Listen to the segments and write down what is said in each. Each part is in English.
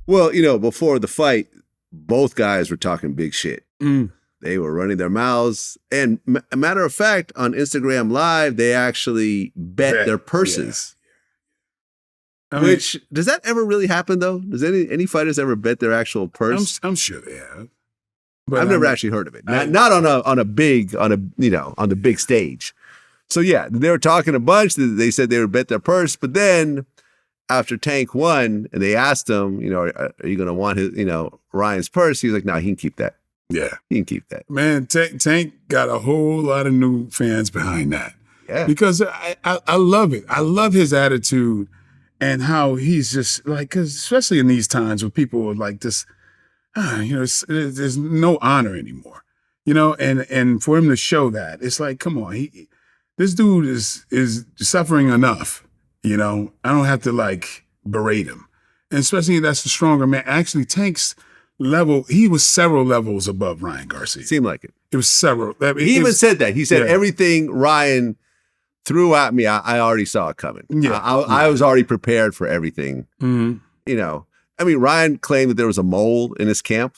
Well, before the fight, both guys were talking big shit. They were running their mouths. And a matter of fact, on Instagram Live, they actually bet their purses. Yeah. Which, does that ever really happen, though? Does any fighters ever bet their actual purse? I'm sure they have. But I've never actually heard of it. Not on the big stage. So yeah, they were talking a bunch. They said they would bet their purse, but then after Tank won, and they asked him, are you going to want his, Ryan's purse? He was like, no, he can keep that. Yeah, he can keep that. Man, Tank got a whole lot of new fans behind that. Yeah, because I love it. I love his attitude and how he's just like, because especially in these times when people are like this. There's no honor anymore, and for him to show that, it's like, come on, this dude is suffering enough, I don't have to like berate him. And especially that's the stronger man. Actually, Tank's level, he was several levels above Ryan Garcia. Seemed like it. It was several. He even said that. He said everything Ryan threw at me, I already saw it coming. Yeah. I was already prepared for everything, I mean, Ryan claimed that there was a mole in his camp.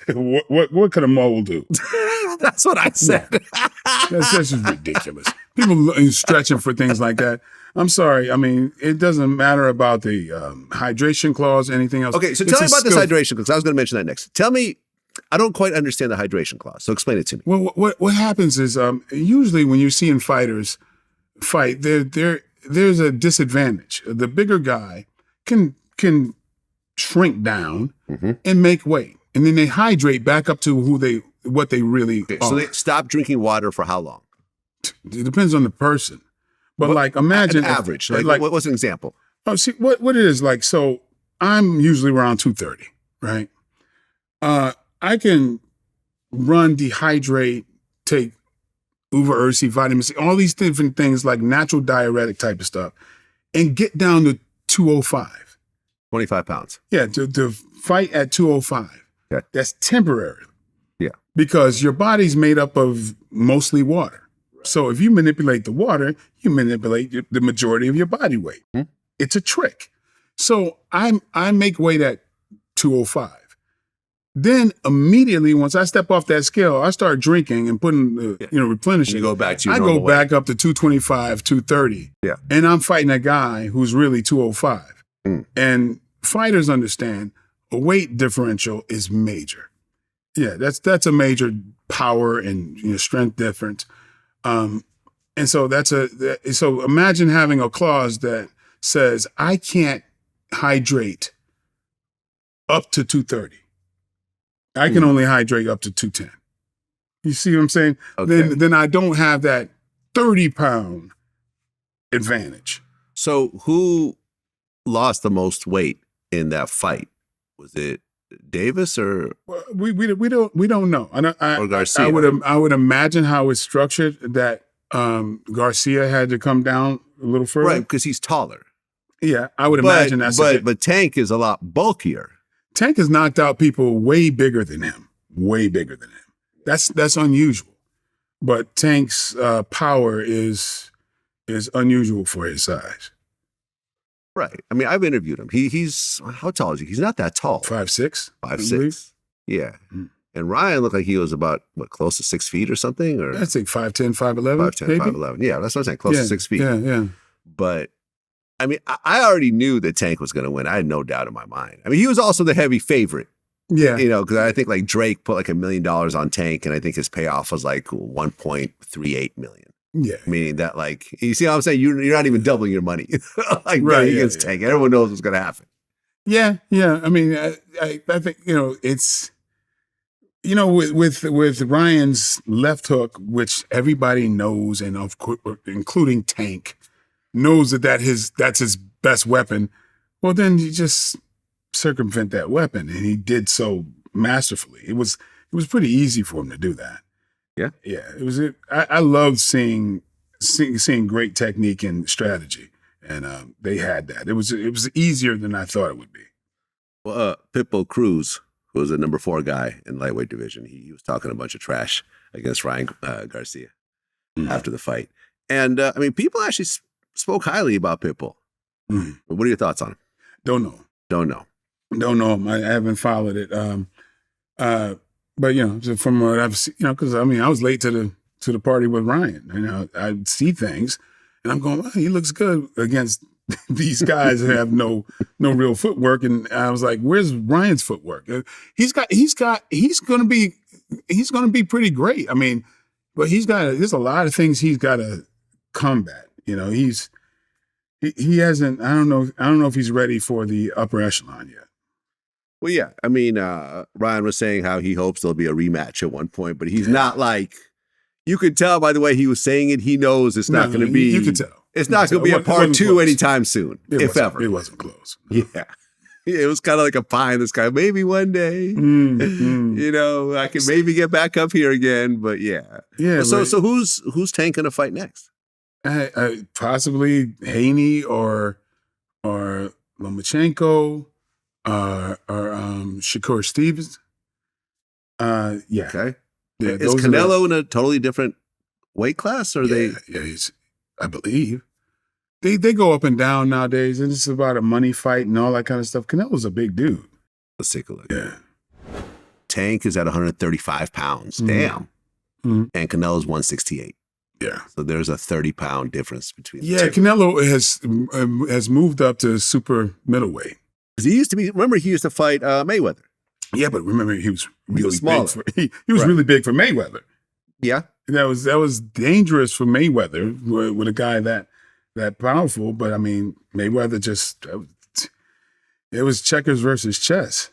What could a mole do? That's what I said. That's just ridiculous. People stretching for things like that. I'm sorry. I mean, it doesn't matter about the hydration clause, anything else. Okay, so tell me about this hydration clause. I was going to mention that next. Tell me, I don't quite understand the hydration clause, so explain it to me. Well, what happens is usually when you're seeing fighters fight, there's a disadvantage. The bigger guy can shrink down and make weight, and then they hydrate back up to what they really are. So they stop drinking water for how long? It depends on the person, but like imagine an average. Like what's an example? Oh, see what it is like. So I'm usually around 230, right? I can run, dehydrate, take uva ursi, vitamin C, all these different things like natural diuretic type of stuff, and get down to 205. 25 pounds. Yeah, to fight at 205. Okay. That's temporary. Yeah. Because your body's made up of mostly water. Right. So if you manipulate the water, you manipulate the majority of your body weight. Mm-hmm. It's a trick. So I make weight at 205. Then immediately, once I step off that scale, I start drinking and putting, replenishing. You go back to your I normal go back up to 225, 230. Yeah. And I'm fighting a guy who's really 205. And fighters understand a weight differential is major. Yeah, that's a major power and strength difference. And so so imagine having a clause that says I can't hydrate up to 230. I can only hydrate up to 210. You see what I'm saying? Okay. Then I don't have that 30-pound advantage. So who lost the most weight in that fight? Was it Davis or we don't know? Or Garcia? I would imagine how it's structured that Garcia had to come down a little further, right? Because he's taller. Yeah, I would imagine that's but Tank is a lot bulkier. Tank has knocked out people way bigger than him. Way bigger than him. That's unusual. But Tank's power is unusual for his size. Right. I mean, I've interviewed him. He's how tall is he? He's not that tall. 5'6". 5'6". Yeah. And Ryan looked like he was about close to 6 feet or something, or I'd say 5'10", 5'11". 5'10", 5'11". Yeah, that's what I'm saying. Close to 6 feet. Yeah. But I mean, I already knew that Tank was going to win. I had no doubt in my mind. I mean, he was also the heavy favorite. Yeah. Because I think like Drake put like $1 million on Tank, and I think his payoff was like 1.38 million. Yeah. Meaning that, like, you see what I'm saying? You're not even doubling your money. Like, right, against Tank. Everyone knows what's going to happen. Yeah. I mean, I think, it's, with Ryan's left hook, which everybody knows, and of course, including Tank, knows that's his best weapon. Well, then you just circumvent that weapon, and he did so masterfully. It was pretty easy for him to do that. Yeah. It was. I loved seeing great technique and strategy, and they had that. It was easier than I thought it would be. Well, Pitbull Cruz, who was a number 4 guy in lightweight division, he was talking a bunch of trash against Ryan Garcia after the fight, and I mean, people actually spoke highly about Pitbull. What are your thoughts on him? Don't know. Don't know him. I haven't followed it. But just from what I've seen, because I was late to the party with Ryan. I see things, and I'm going, well, he looks good against these guys who have no real footwork. And I was like, where's Ryan's footwork? He's gonna be pretty great. But there's a lot of things he's got to combat. He hasn't. I don't know if he's ready for the upper echelon yet. Well, yeah. Ryan was saying how he hopes there'll be a rematch at one point, but he's not like, you could tell by the way he was saying it, he knows it's not going to be. You could tell. It's not going to be a part 2 anytime soon, if ever. It wasn't close. Yeah. It was kind of like a pie in the sky. Maybe one day, I can maybe get back up here again, but yeah. Yeah. So who's Tank going to fight next? Possibly Haney or Lomachenko. Or Shakur Stevens. Yeah. Okay. Yeah, is Canelo in a totally different weight class? Or they? Yeah, I believe. They go up and down nowadays, and it's about a money fight and all that kind of stuff. Canelo's a big dude. Let's take a look. Yeah. Tank is at 135 pounds. Mm-hmm. Damn. Mm-hmm. And Canelo's 168. Yeah. So there's a 30-pound difference between the two. Canelo has moved up to super middleweight. Because he used to fight Mayweather. Yeah, but remember he was really smaller. Big he was really big for Mayweather. Yeah. That was dangerous for Mayweather with a guy that powerful. But Mayweather it was checkers versus chess.